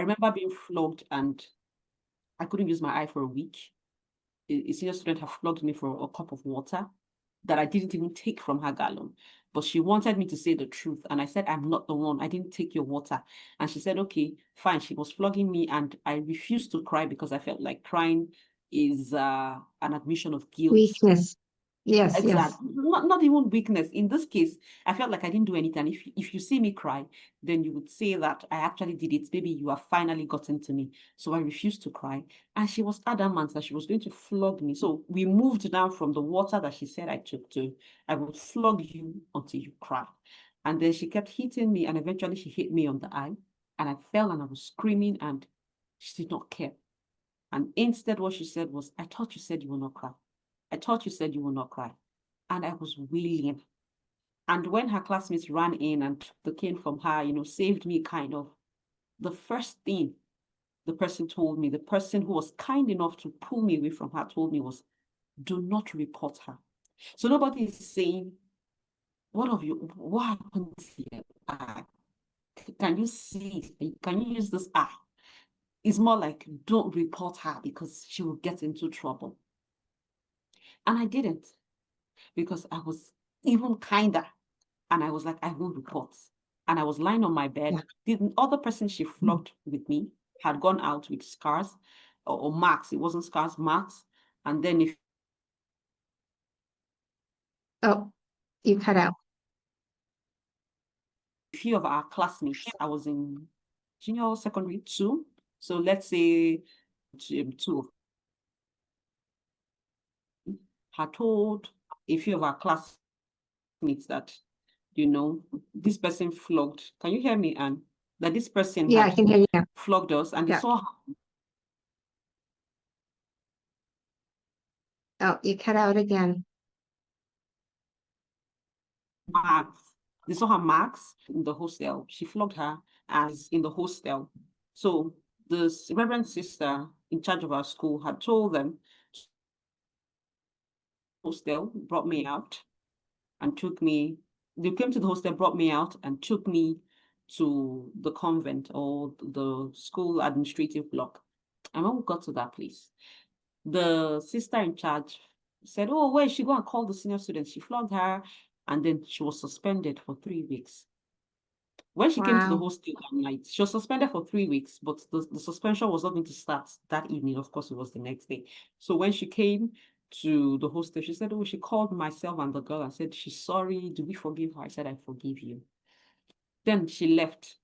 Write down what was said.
remember being flogged and I couldn't use my eye for a week. A senior student had flogged me for a cup of water that I didn't even take from her gallon. But she wanted me to say the truth. And I said, I'm not the one. I didn't take your water. And she said, okay, fine. She was flogging me. And I refused to cry because I felt like crying is an admission of guilt. Weakness. Yes, Exactly. Not even weakness. In this case, I felt like I didn't do anything. If you see me cry, then you would say that I actually did it. Maybe you have finally gotten to me. So I refused to cry. And she was adamant that she was going to flog me. So we moved down from the water that she said I took to, I would flog you until you cry. And then she kept hitting me. And eventually she hit me on the eye. And I fell and I was screaming and she did not care. And instead what she said was, I thought you said you will not cry. I thought you said you will not cry. And I was wailing. And when her classmates ran in and took the cane from her, saved me kind of, the first thing the person told me, the person who was kind enough to pull me away from her told me was, do not report her. So nobody is saying, what happened to your eye? Can you see? Can you use this eye? It's more like, don't report her because she will get into trouble. And I didn't, because I was even kinder. And I was like, I won't report. And I was lying on my bed. Yeah. The other person she flogged with me had gone out with scars or marks. It wasn't scars, marks. And then Oh, you cut out. A few of our classmates, I was in junior secondary 2. So let's say 2 had told a few of our classmates that, this person flogged. Can you hear me, Anne? That this person I can hear you. Flogged us, and they saw. Oh, you cut out again. Marks. They saw her marks in the hostel. She flogged her as in the hostel. So the Reverend sister in charge of our school had told them, hostel, brought me out and took me. They came to the hostel, brought me out and took me to the convent or the school administrative block. And when we got to that place, the sister in charge said, oh, where is she? Go and call the senior student. She flogged her, and then she was suspended for 3 weeks. When she came to the hostel that night, she was suspended for 3 weeks, but the suspension was not going to start that evening. Of course, it was the next day. So when she came to the hostel, she said, oh, she called myself and the girl and said, she's sorry. Do we forgive her? I said, I forgive you. Then she left.